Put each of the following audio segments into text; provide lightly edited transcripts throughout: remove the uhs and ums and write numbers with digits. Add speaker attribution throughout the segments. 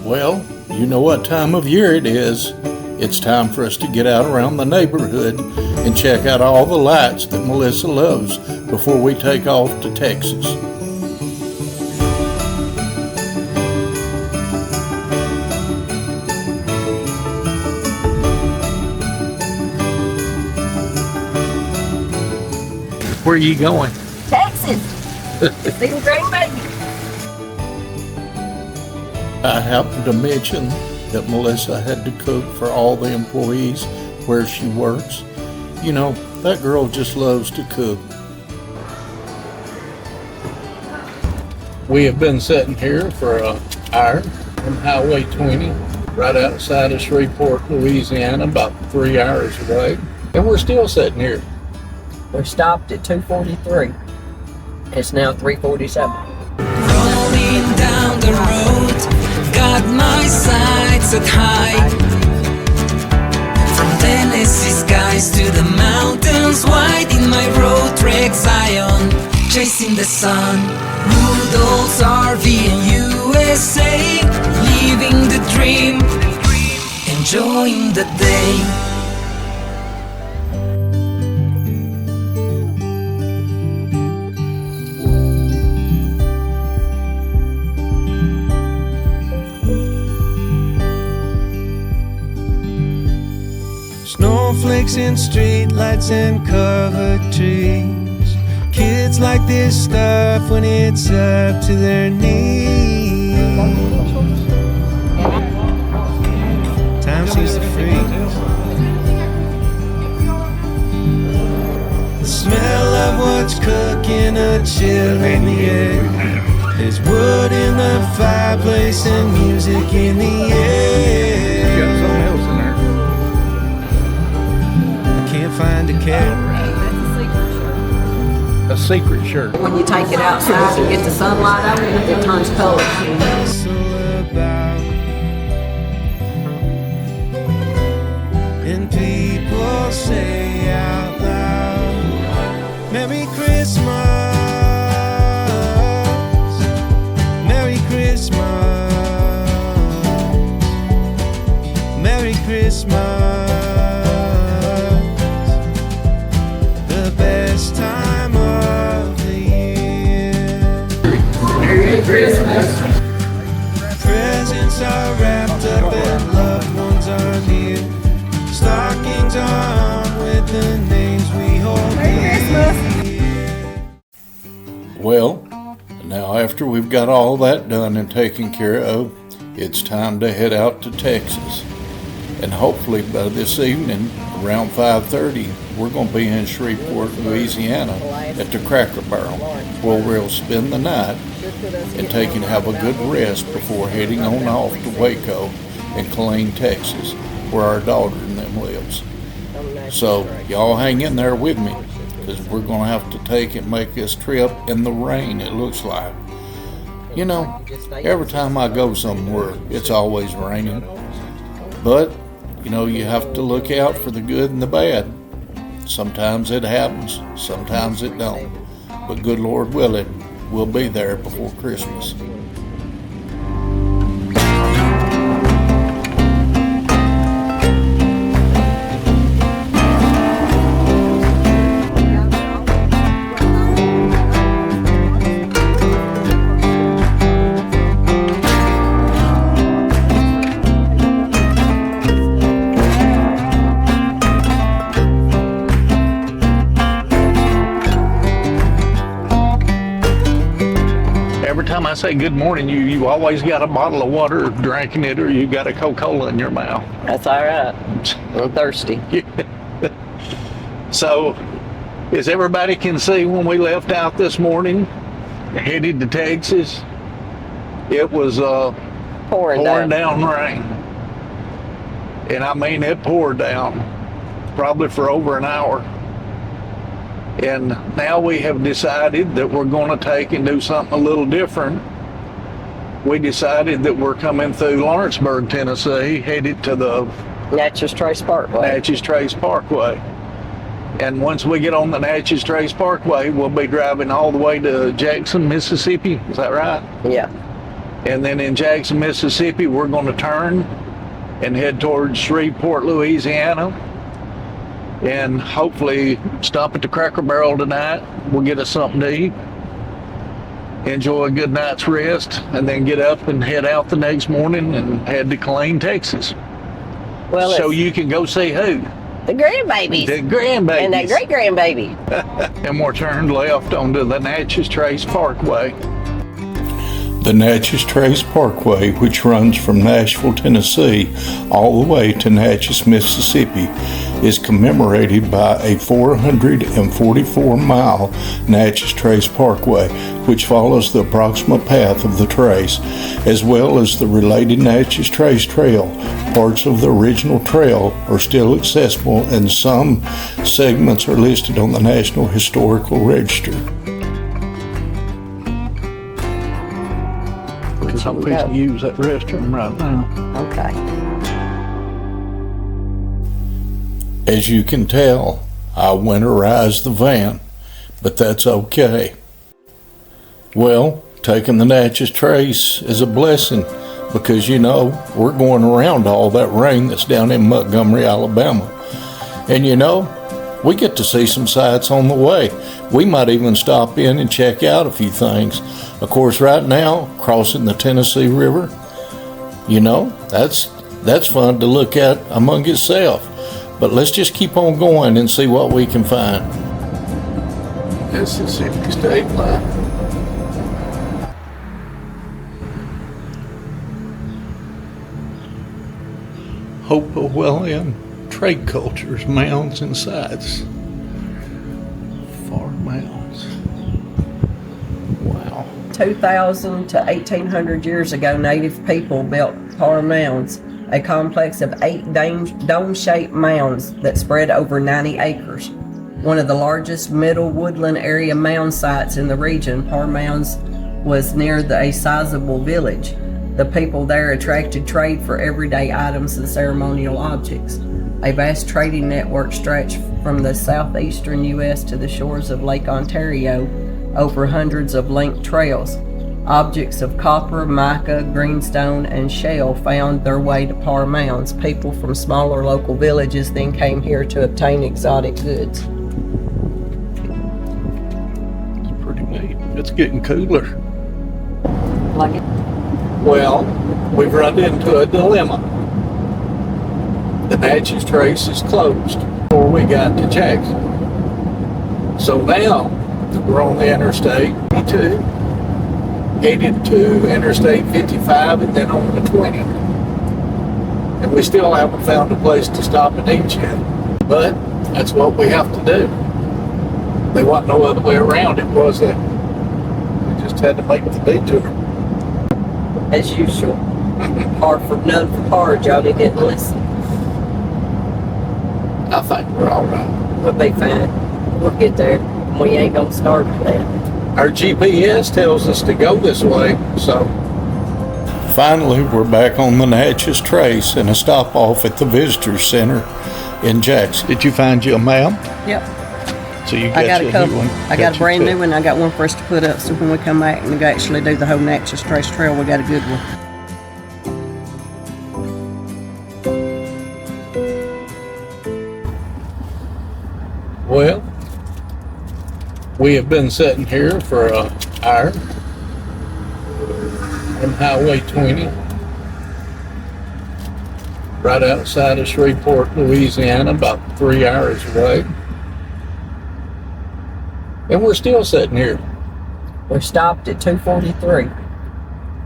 Speaker 1: Well, you know what time of year it is. It's time for us to get out around the neighborhood and check out all the lights that Melissa loves before we take off to Texas. Where are you going?
Speaker 2: Texas. See the great baby.
Speaker 1: I happened to mention that Melissa had to cook for all the employees where she works. You know, that girl just loves to cook. We have been sitting here for an hour on Highway 20, right outside of Shreveport, Louisiana, about 3 hours away. And we're still sitting here.
Speaker 2: We stopped at 2:43. It's now 3:47.
Speaker 3: Rolling down the road, got my sights set high. From Tennessee skies to the mountains, wide in my road trek Zion, chasing the sun. Woodall's RV in USA, living the dream, enjoying the day.
Speaker 4: Snowflakes and streetlights and covered trees. Kids like this stuff when it's up to their knees. Time seems to freeze. The smell of what's cooking, a chill in the air. There's wood in the fireplace and music in the air. Find a cat.
Speaker 1: A secret shirt.
Speaker 2: When you take it outside and get the sunlight on it, it turns color.
Speaker 4: And people say out loud, Merry Christmas, Merry Christmas, Merry Christmas.
Speaker 2: Christmas.
Speaker 4: Presents are wrapped up and loved ones are near. Stockings are on with the names we hold dear.
Speaker 1: Well, now after we've got all that done and taken care of, it's time to head out to Texas. And hopefully by this evening, around 5:30, we're going to be in Shreveport, Louisiana at the Cracker Barrel, where we'll spend the night and have a good rest before heading on off to Waco in Killeen, Texas, where our daughter and them lives. So y'all hang in there with me, because we're going to have to take and make this trip in the rain, it looks like. You know, every time I go somewhere, it's always raining. But, you know, you have to look out for the good and the bad. Sometimes it happens, sometimes it don't. But good Lord willing, we'll be there before Christmas. Every time I say good morning, you always got a bottle of water drinking it, or you got a Coca-Cola in your mouth.
Speaker 2: That's all right. I'm thirsty.
Speaker 1: So, as everybody can see, when we left out this morning, headed to Texas, it was pouring down rain. And I mean, it poured down probably for over an hour. And now we have decided that we're going to take and do something a little different. We decided that we're coming through Lawrenceburg, Tennessee, headed to the
Speaker 2: Natchez Trace Parkway.
Speaker 1: Natchez Trace Parkway. And once we get on the Natchez Trace Parkway, we'll be driving all the way to Jackson, Mississippi. Is that right?
Speaker 2: Yeah.
Speaker 1: And then in Jackson, Mississippi, we're going to turn and head towards Shreveport, Louisiana. And hopefully stop at the Cracker Barrel tonight. We'll get us something to eat, enjoy a good night's rest, and then get up and head out the next morning and head to Killeen, Texas.
Speaker 2: Well,
Speaker 1: So you can go see who?
Speaker 2: the grandbabies.
Speaker 1: The grandbabies.
Speaker 2: And that great grandbaby.
Speaker 1: And we're turned left onto the Natchez Trace Parkway. The Natchez Trace Parkway, which runs from Nashville, Tennessee, all the way to Natchez, Mississippi, is commemorated by a 444-mile Natchez Trace Parkway, which follows the approximate path of the trace, as well as the related Natchez Trace Trail. Parts of the original trail are still accessible, and some segments are listed on the National Historical Register. Because I'm going to use that restroom right now.
Speaker 2: Okay.
Speaker 1: As you can tell, I winterized the van, but that's okay. Well, taking the Natchez Trace is a blessing because, you know, we're going around all that rain that's down in Montgomery, Alabama. And, you know, we get to see some sights on the way. We might even stop in and check out a few things. Of course, right now, crossing the Tennessee River, you know, that's fun to look at among itself. But let's just keep on going and see what we can find. Mississippi State Line. Hopewellian Trade Cultures, Mounds and Sites. Parr Mounds. Wow.
Speaker 2: 2,000 to 1,800 years ago, native people built Parr Mounds, a complex of 8 dome-shaped mounds that spread over 90 acres. One of the largest middle woodland area mound sites in the region, Parr Mounds was near a sizable village. The people there attracted trade for everyday items and ceremonial objects. A vast trading network stretched from the southeastern U.S. to the shores of Lake Ontario over hundreds of linked trails. Objects of copper, mica, greenstone, and shell found their way to Parr Mounds. People from smaller local villages then came here to obtain exotic goods.
Speaker 1: It's pretty neat. It's getting cooler.
Speaker 2: Like it?
Speaker 1: Well, we've run into a dilemma. The Natchez Trace is closed before we got to Jackson. So now we're on the Interstate 52, headed to Interstate 55 and then on the 20. And we still haven't found a place to stop and eat yet. But that's what we have to do. There wasn't no other way around it, was there? We just had to make the detour.
Speaker 2: As usual. Hard for none for Parr, Johnny didn't listen.
Speaker 1: I think we're all right.
Speaker 2: We'll be fine. We'll get there. We ain't gonna starve to death.
Speaker 1: Our GPS tells us to go this way, so. Finally, we're back on the Natchez Trace and a stop off at the Visitor Center in Jackson. Did you find you a map?
Speaker 2: Yep.
Speaker 1: So you
Speaker 2: I got a couple.
Speaker 1: one.
Speaker 2: I got a brand new one. I got one for us to put up so when we come back and actually do the whole Natchez Trace Trail, we got a good one.
Speaker 1: Well, we have been sitting here for an hour on Highway 20, right outside of Shreveport, Louisiana, about 3 hours away. And we're still sitting here.
Speaker 2: We stopped at 2:43.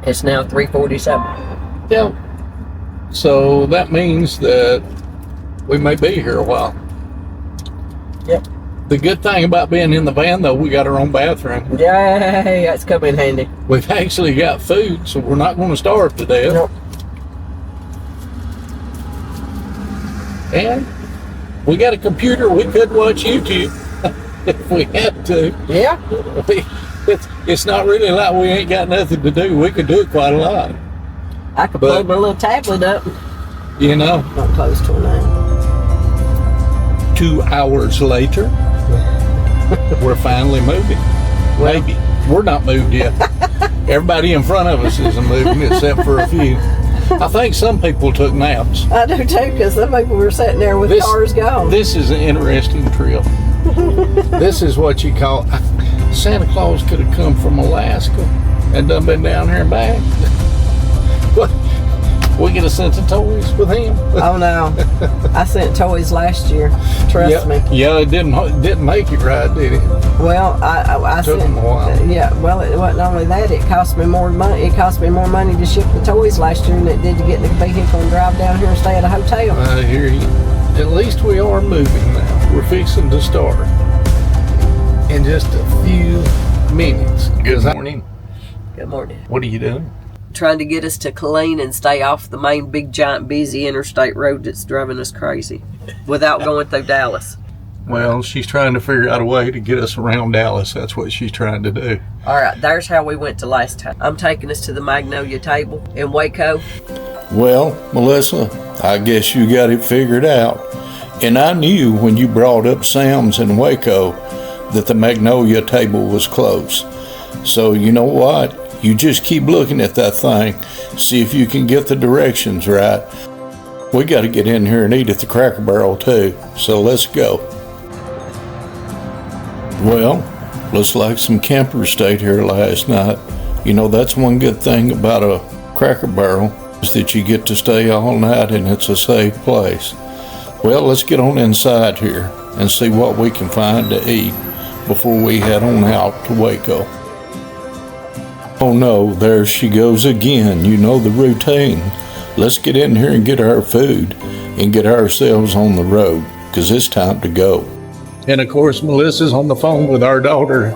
Speaker 2: It's now 3:47.
Speaker 1: Yeah. So that means that we may be here a while.
Speaker 2: Yep.
Speaker 1: The good thing about being in the van, though, we got our own bathroom.
Speaker 2: Yay, that's come in handy.
Speaker 1: We've actually got food, so we're not going to starve to death.
Speaker 2: Nope.
Speaker 1: And we got a computer. We could watch YouTube if we had to.
Speaker 2: Yeah.
Speaker 1: It's not really like we ain't got nothing to do. We could do it quite a lot.
Speaker 2: I could plug my little tablet up.
Speaker 1: You know.
Speaker 2: Not close to it now.
Speaker 1: 2 hours later, we're finally moving. Maybe. We're not moved yet. Everybody in front of us isn't moving except for a few. I think some people took naps.
Speaker 2: I do too, because some people were sitting there with cars going.
Speaker 1: This is an interesting trip. This is what you call, Santa Claus could have come from Alaska and done been down here and back. What? We get a sense of toys with him.
Speaker 2: Oh no, I sent toys last year. Trust me.
Speaker 1: Yeah, it didn't make it right, did it?
Speaker 2: Well, I
Speaker 1: Took
Speaker 2: sent.
Speaker 1: them a while.
Speaker 2: Yeah. Well, it wasn't only that. It cost me more money. It cost me more money to ship the toys last year than it did to get in the vehicle and drive down here and stay at a hotel.
Speaker 1: I hear you. At least we are moving now. We're fixing to start in just a few minutes. Good morning.
Speaker 2: Good morning.
Speaker 1: What are you doing?
Speaker 2: Trying to get us to Killeen and stay off the main big giant busy interstate road that's driving us crazy without going through Dallas.
Speaker 1: Well, she's trying to figure out a way to get us around Dallas. That's what she's trying to do.
Speaker 2: All right, there's how we went to last time. I'm taking us to the Magnolia Table in Waco.
Speaker 1: Well, Melissa, I guess you got it figured out. And I knew when you brought up Sam's in Waco that the Magnolia Table was close. So you know what? You just keep looking at that thing, see if you can get the directions right. We got to get in here and eat at the Cracker Barrel too, so let's go. Well, looks like some campers stayed here last night. You know, that's one good thing about a Cracker Barrel, is that you get to stay all night and it's a safe place. Well, let's get on inside here and see what we can find to eat before we head on out to Waco. Oh no, there she goes again. You know the routine. Let's get in here and get our food and get ourselves on the road, because it's time to go. And of course, Melissa's on the phone with our daughter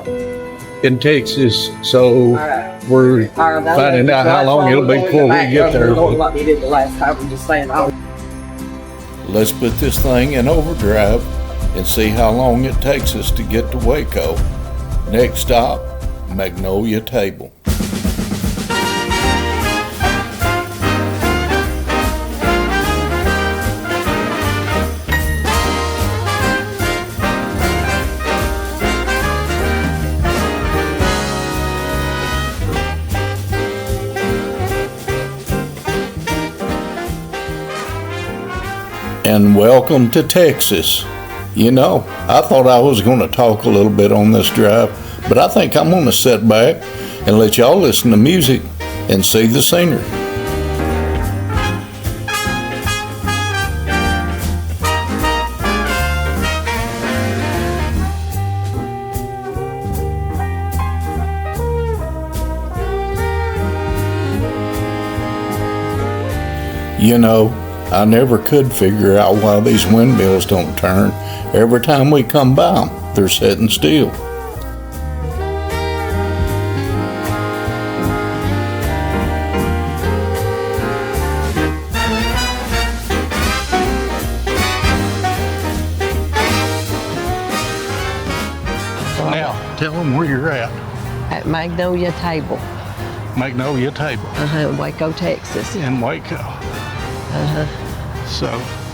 Speaker 1: in Texas, so we're finding out how long it'll be before we get there.
Speaker 2: Like we did the last time, we're just saying,
Speaker 1: Let's put this thing in overdrive and see how long it takes us to get to Waco. Next stop, Magnolia Table. And welcome to Texas. You know, I thought I was going to talk a little bit on this drive, but I think I'm going to sit back and let y'all listen to music and see the scenery. You know, I never could figure out why these windmills don't turn. Every time we come by them, they're sitting still. Now, tell them where you're at.
Speaker 2: at Magnolia Table.
Speaker 1: Magnolia Table.
Speaker 2: In Waco, Texas.
Speaker 1: In Waco. So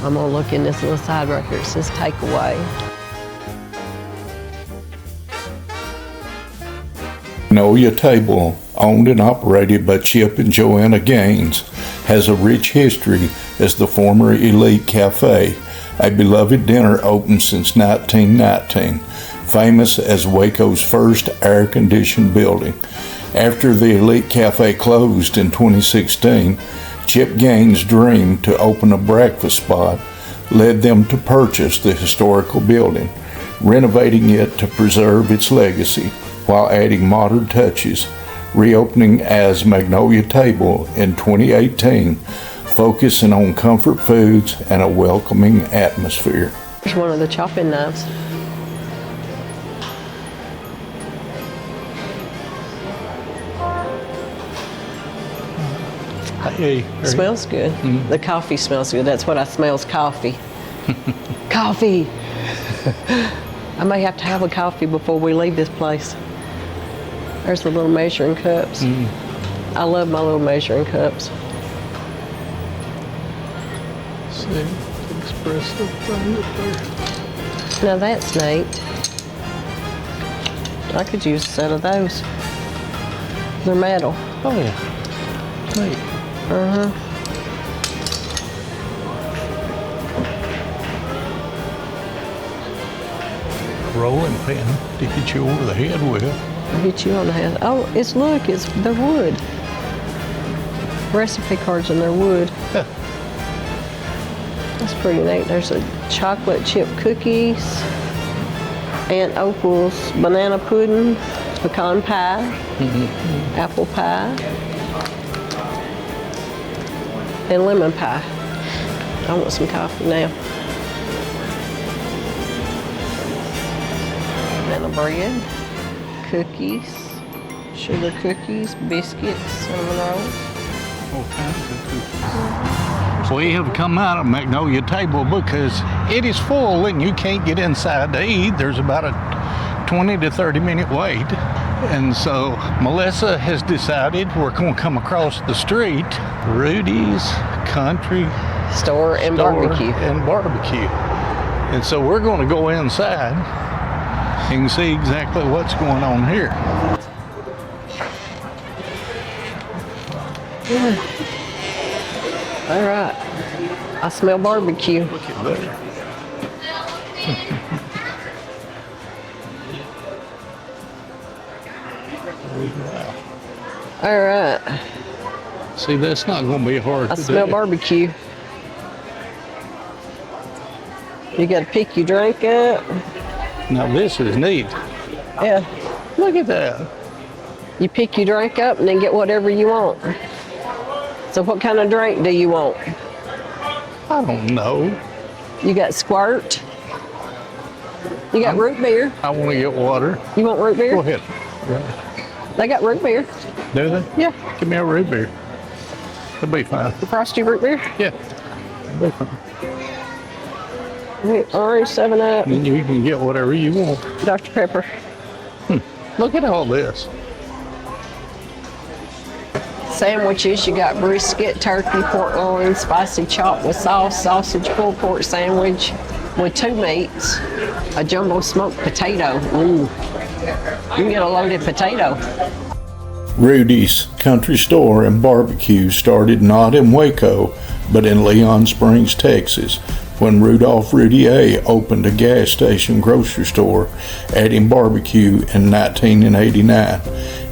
Speaker 2: I'm gonna look in this little side right here. It says takeaway.
Speaker 1: Magnolia Table, owned and operated by Chip and Joanna Gaines, has a rich history as the former Elite Cafe, a beloved dinner opened since 1919, famous as Waco's first air-conditioned building. After the Elite Cafe closed in 2016, Chip Gaines' dream to open a breakfast spot led them to purchase the historical building, renovating it to preserve its legacy while adding modern touches, reopening as Magnolia Table in 2018, focusing on comfort foods and a welcoming atmosphere.
Speaker 2: Here's one of the chopping knives.
Speaker 1: Hey,
Speaker 2: Smells good.
Speaker 1: Mm-hmm.
Speaker 2: The coffee smells good. That's what I smell is coffee. Coffee. I may have to have a coffee before we leave this place. There's the little measuring cups. I love my little measuring cups.
Speaker 1: See, express the thing up there.
Speaker 2: Now that's neat. I could use a set of those. They're metal.
Speaker 1: Oh yeah. Neat. Rolling pin to hit you over the head with.
Speaker 2: Hit you on the head. Oh, they're wood. Recipe cards and they're wood. That's pretty neat. There's a chocolate chip cookies, Aunt Opal's banana pudding, pecan pie, apple pie, and lemon pie. I want some coffee now. Banana bread, cookies, sugar cookies, biscuits, cinnamon rolls.
Speaker 1: All kinds of cookies. We have come out of Magnolia Table because it is full and you can't get inside to eat. There's about a 20 to 30 minute wait. And so Melissa has decided we're going to come across the street, Rudy's Country
Speaker 2: Store and barbecue.
Speaker 1: And so we're going to go inside and see exactly what's going on here.
Speaker 2: All right. I smell barbecue.
Speaker 1: Look at that.
Speaker 2: All right.
Speaker 1: See, that's not going to be hard
Speaker 2: I
Speaker 1: to
Speaker 2: smell
Speaker 1: do.
Speaker 2: barbecue. You got to pick your drink up.
Speaker 1: Now this is neat.
Speaker 2: Yeah.
Speaker 1: Look at that.
Speaker 2: You pick your drink up and then get whatever you want. So what kind of drink do you want?
Speaker 1: I don't know.
Speaker 2: You got squirt. You got root beer.
Speaker 1: I want to get water.
Speaker 2: You want root beer?
Speaker 1: Go ahead.
Speaker 2: They got root beer.
Speaker 1: Do they?
Speaker 2: Yeah.
Speaker 1: Give me a root beer. It'll be fine.
Speaker 2: Frosty root beer.
Speaker 1: Yeah. It'll be fine.
Speaker 2: Orange, 7-Up,
Speaker 1: And you can get whatever you want.
Speaker 2: Dr. Pepper.
Speaker 1: Look at all this.
Speaker 2: Sandwiches, you got brisket, turkey, pork loin, spicy chop with sauce, sausage, pulled pork sandwich with 2 meats, a jumbo smoked potato. Ooh. You can get a loaded potato.
Speaker 1: Rudy's Country Store and Barbecue started not in Waco, but in Leon Springs, Texas, when Rudolph Rudy A. opened a gas station grocery store, adding barbecue in 1989,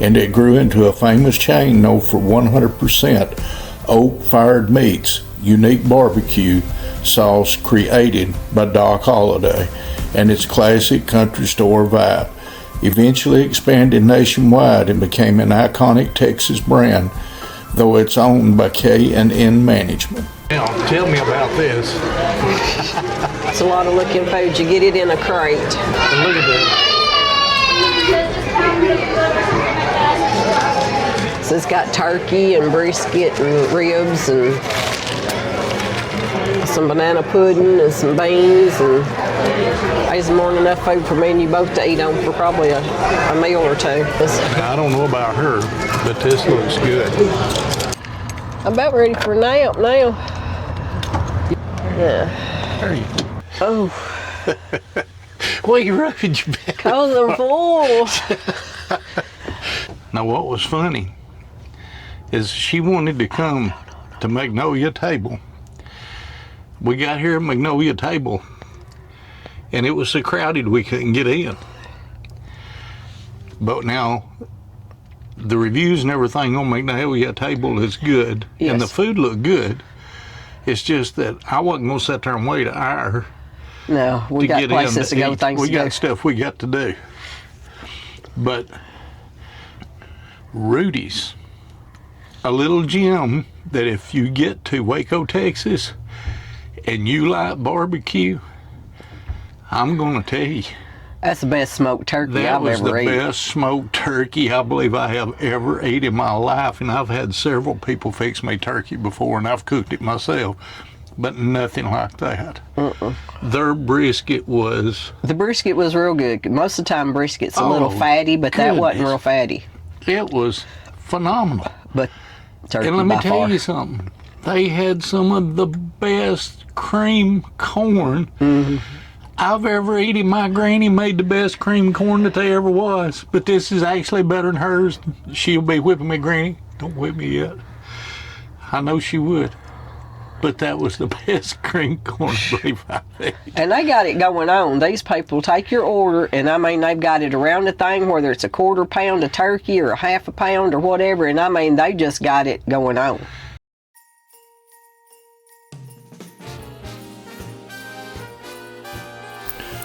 Speaker 1: and it grew into a famous chain known for 100% oak-fired meats, unique barbecue sauce created by Doc Holliday, and its classic country store vibe. Eventually expanded nationwide and became an iconic Texas brand, though it's owned by K&N Management. Now, tell me about this.
Speaker 2: It's a lot of looking food. You get it in a crate.
Speaker 1: And look at that.
Speaker 2: So it's got turkey and brisket and ribs and some banana pudding and some beans, and there's more than enough food for me and you both to eat on for probably a meal or two.
Speaker 1: Now, I don't know about her, but this looks good.
Speaker 2: I'm about ready for a nap now. Yeah.
Speaker 1: There you go.
Speaker 2: Oh,
Speaker 1: Well, you rubbing your back.
Speaker 2: cause I'm full.
Speaker 1: Now, what was funny is she wanted to come to Magnolia Table. We got here at Magnolia Table, and it was so crowded we couldn't get in. But now, the reviews and everything on Magnolia Table is good,
Speaker 2: Yes.
Speaker 1: and the food looked good. It's just that I wasn't going to sit there and wait an hour
Speaker 2: No, we
Speaker 1: to
Speaker 2: got
Speaker 1: get
Speaker 2: places to
Speaker 1: in
Speaker 2: go,
Speaker 1: eat.
Speaker 2: things
Speaker 1: We
Speaker 2: to
Speaker 1: got
Speaker 2: do.
Speaker 1: stuff we got to do. But Rudy's, a little gem that if you get to Waco, Texas, and you like barbecue, I'm going to tell you,
Speaker 2: That's the best smoked turkey
Speaker 1: that
Speaker 2: I've
Speaker 1: was the
Speaker 2: ever eaten.
Speaker 1: best smoked turkey I believe I have ever ate in my life. And I've had several people fix me turkey before, and I've cooked it myself, but nothing like that. Their brisket was,
Speaker 2: The brisket was real good. Most of the time brisket's a little
Speaker 1: Oh,
Speaker 2: fatty, but that wasn't
Speaker 1: goodness.
Speaker 2: real fatty.
Speaker 1: it was phenomenal.
Speaker 2: But turkey
Speaker 1: And let me
Speaker 2: by
Speaker 1: tell
Speaker 2: far.
Speaker 1: you something. They had some of the best cream corn
Speaker 5: I've ever eaten. My granny made the best cream corn that there ever was, but this is actually better than hers. She'll be whipping me, Granny. Don't whip me yet. I know she would. But that was the best cream corn beef I've eaten.
Speaker 2: And they got it going on. These people take your order, and I mean, they've got it around the thing, whether it's a quarter pound of turkey or a half a pound or whatever, and I mean, they just got it going on.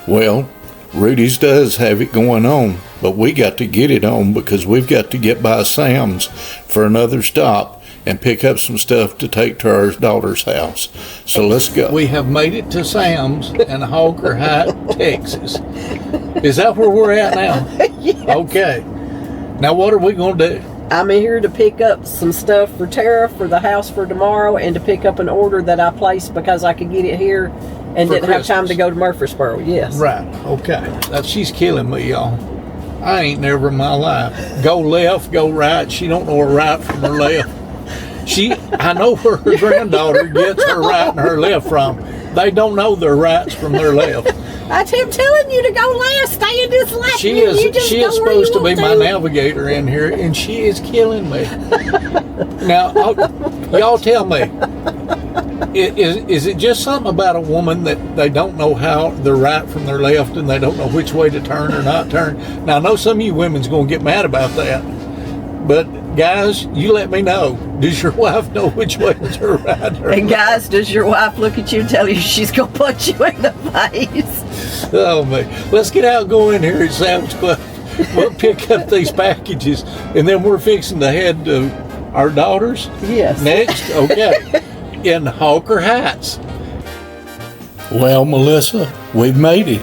Speaker 1: Well, Rudy's does have it going on, but we got to get it on because we've got to get by Sam's for another stop and pick up some stuff to take to our daughter's house. So let's go.
Speaker 5: We have made it to Sam's in Hawker Heights, Texas. Is that where we're at now?
Speaker 2: Yes.
Speaker 5: Okay. Now what are we going to do?
Speaker 2: I'm here to pick up some stuff for Tara for the house for tomorrow, and to pick up an order that I placed because I could get it here and
Speaker 5: For
Speaker 2: didn't have time
Speaker 5: Christmas.
Speaker 2: to go to Murfreesboro. Yes.
Speaker 5: Right, okay. She's killing me, y'all. I ain't never in my life. Go left, go right. She don't know her right from her left. I know where her granddaughter gets her right and her left from. They don't know their rights from their left.
Speaker 2: I kept telling you to go last, stay in this lane.
Speaker 5: She is supposed to be my navigator in here, and she is killing me. Now, y'all tell me, is it just something about a woman that they don't know how they're right from their left, and they don't know which way to turn or not turn? Now, I know some of you women's going to get mad about that, but guys, you let me know. Does your wife know which way is her right?
Speaker 2: And guys, does your wife look at you and tell you she's going to punch you in the face?
Speaker 5: Oh, man. Let's get out and go in here at Sam's Club. We'll pick up these packages, and then we're fixing to head to our daughter's.
Speaker 2: Yes.
Speaker 5: Next, okay, in Hawker Heights.
Speaker 1: Well, Melissa, we've made it.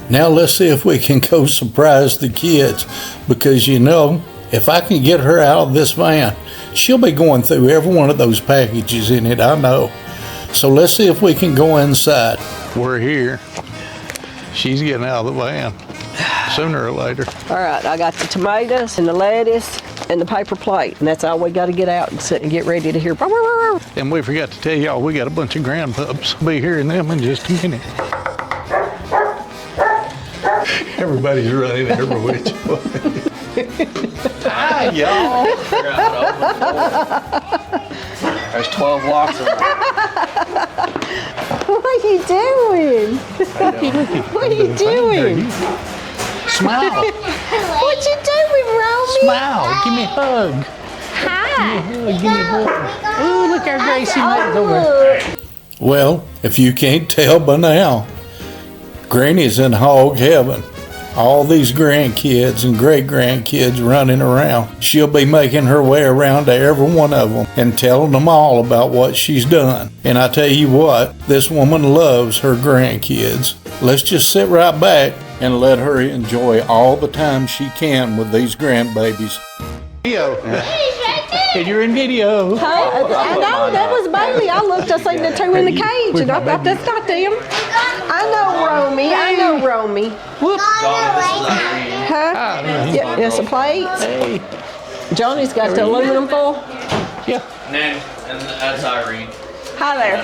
Speaker 1: Now let's see if we can go surprise the kids, because if I can get her out of this van, she'll be going through every one of those packages in it, I know. So let's see if we can go inside.
Speaker 5: We're here. She's getting out of the van sooner or later.
Speaker 2: All right, I got the tomatoes and the lettuce and the paper plate, and that's all we got to get out and sit and get ready to hear.
Speaker 5: And we forgot to tell y'all, we got a bunch of grandpups. We'll be hearing them in just a minute. Everybody's running every which way. Hi, y'all.
Speaker 6: There's 12 blocks of
Speaker 2: What are you doing? What are you doing?
Speaker 5: Smile.
Speaker 2: What you doing, Romy?
Speaker 5: Smile. Give me a hug.
Speaker 2: Hi.
Speaker 5: Give me a hug. Oh, look our Gracie mate over.
Speaker 1: Well, if you can't tell by now, Granny's in hog heaven. All these grandkids and great-grandkids running around. She'll be making her way around to every one of them and telling them all about what she's done. And I tell you what, this woman loves her grandkids. Let's just sit right back and let her enjoy all the time she can with these grandbabies.
Speaker 5: Video. And you're in video.
Speaker 2: I know, that was Bailey. I looked, I seen the two in the cage, and I thought, that's not them. I know Romy. Whoop. Huh? Yes, a plate.
Speaker 5: Hey.
Speaker 2: Johnny's got the aluminum foil.
Speaker 5: Yeah.
Speaker 6: and that's Irene.
Speaker 2: Hi there.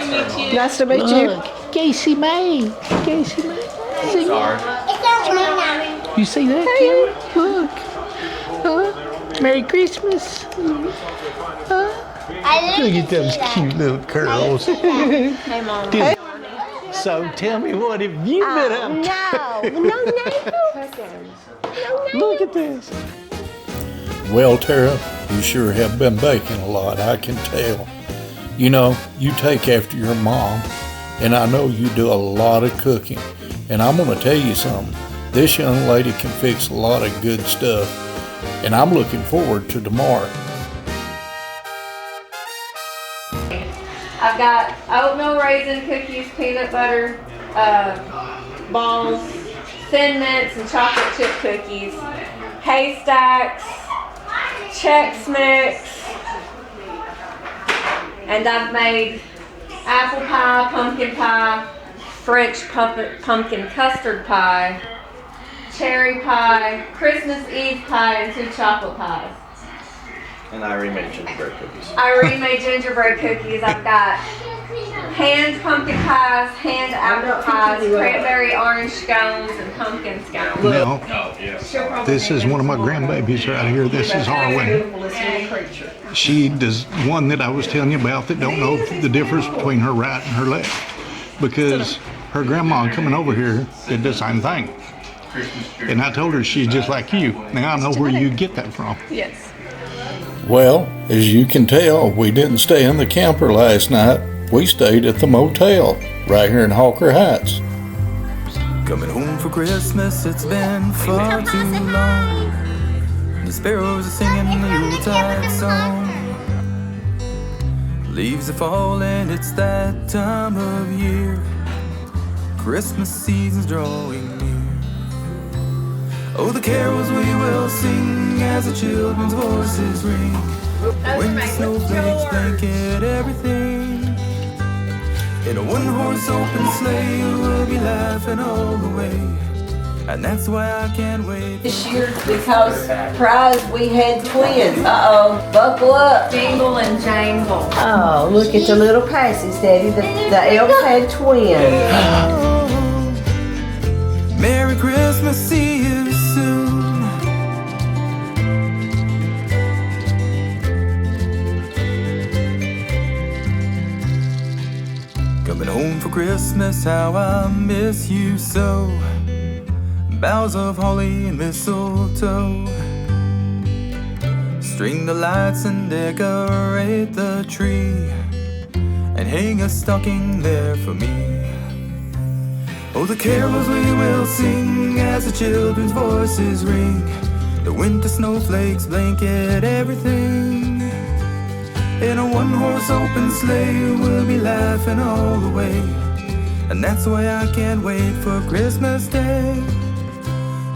Speaker 2: Nice to meet you.
Speaker 5: Casey May. Casey May.
Speaker 6: Sorry.
Speaker 5: You see that, Kim? Look. Huh? Merry Christmas. Look at those cute little curls.
Speaker 7: Hey, Mom.
Speaker 5: So tell me, what have you been up to?
Speaker 7: No.
Speaker 5: Look at this.
Speaker 1: Well, Tara, you sure have been baking a lot, I can tell. You take after your mom, and I know you do a lot of cooking. And I'm going to tell you something. This young lady can fix a lot of good stuff, and I'm looking forward to tomorrow.
Speaker 7: I've got oatmeal raisin cookies, peanut butter balls, Thin Mints, and chocolate chip cookies, haystacks, Chex Mix, and I've made apple pie, pumpkin pie, French pumpkin custard pie, cherry pie, Christmas Eve pie, and 2 chocolate pies.
Speaker 6: And Irene made gingerbread cookies.
Speaker 7: Irene made gingerbread cookies. I've got hand pumpkin pies, hand apple pies, cranberry orange scones, and pumpkin scones.
Speaker 8: Now,
Speaker 6: Oh, yes.
Speaker 7: She'll probably
Speaker 8: this is one of my grandbabies right here. This is Harlan. She does one that I was telling you about that don't know the difference between her right and her left. Because her grandma coming over here did the same thing. And I told her she's just like you. Now I know where you get that from.
Speaker 7: Yes.
Speaker 1: Well, as you can tell, we didn't stay in the camper last night. We stayed at the motel right here in Hawker Heights.
Speaker 9: Coming home for Christmas, it's been far too long. The sparrows are singing the Yuletide song. Leaves are falling, it's that time of year. Christmas season's drawing near. Oh, the carols we will sing as the children's voices ring. When the snowflakes blanket everything. In a one-horse open sleigh, we'll be laughing all the way. And that's why I can't wait.
Speaker 2: This year, because surprise, we had twins. Uh-oh, buckle up.
Speaker 7: Jingle and jangle.
Speaker 2: Oh, look at the little passes, Daddy. The elves had twins.
Speaker 9: Merry Christmas, see you soon. Coming home for Christmas, how I miss you so. Boughs of holly and mistletoe. String the lights and decorate the tree. And hang a stocking there for me. Oh, the carols we will sing as the children's voices ring. The winter snowflakes blanket everything. In a one-horse open sleigh, we'll be laughing all the way. And that's why I can't wait for Christmas Day.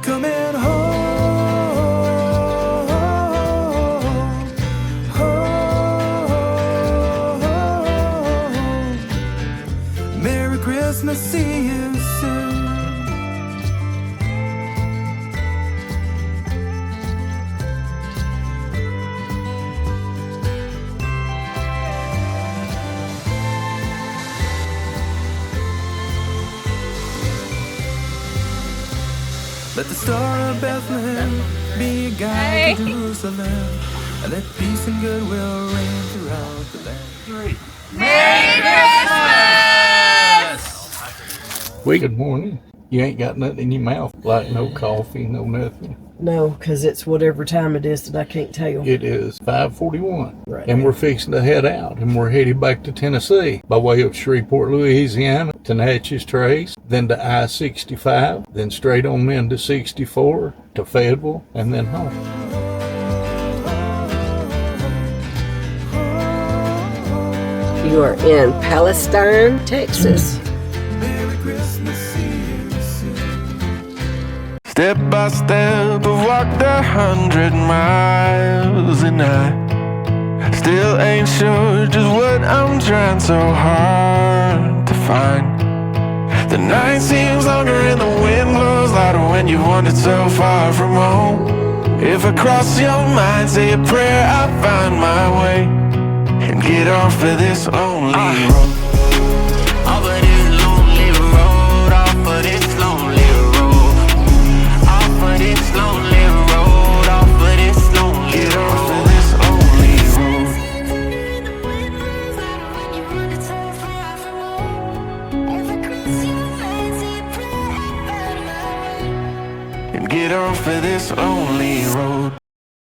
Speaker 9: Coming home, home. Merry Christmas, see you soon. Let the star of Bethlehem be a guide to Jerusalem, and let peace and goodwill reign throughout the land.
Speaker 5: Good morning. You ain't got nothing in your mouth, like no coffee, no nothing.
Speaker 2: No, because it's whatever time it is that I can't tell.
Speaker 5: It is 5:41,
Speaker 2: Right.
Speaker 5: and we're fixing to head out, and we're headed back to Tennessee by way of Shreveport, Louisiana, to Natchez Trace, then to I-65, then straight on into 64 to Fayetteville, and then home.
Speaker 2: You are in Palestine, Texas.
Speaker 9: Merry Christmas, see you soon.
Speaker 4: Step by step, I've walked 100 miles, and I still ain't sure just what I'm trying so hard to find. The night seems longer and the wind blows louder when you wandered so far from home. If I cross your mind, say a prayer, I find my way and get off of this lonely road.
Speaker 3: Off of this lonely road, off of this lonely road, off of this lonely road, off of this lonely
Speaker 4: Get
Speaker 3: road.
Speaker 4: off of this lonely road. And get off of this lonely road.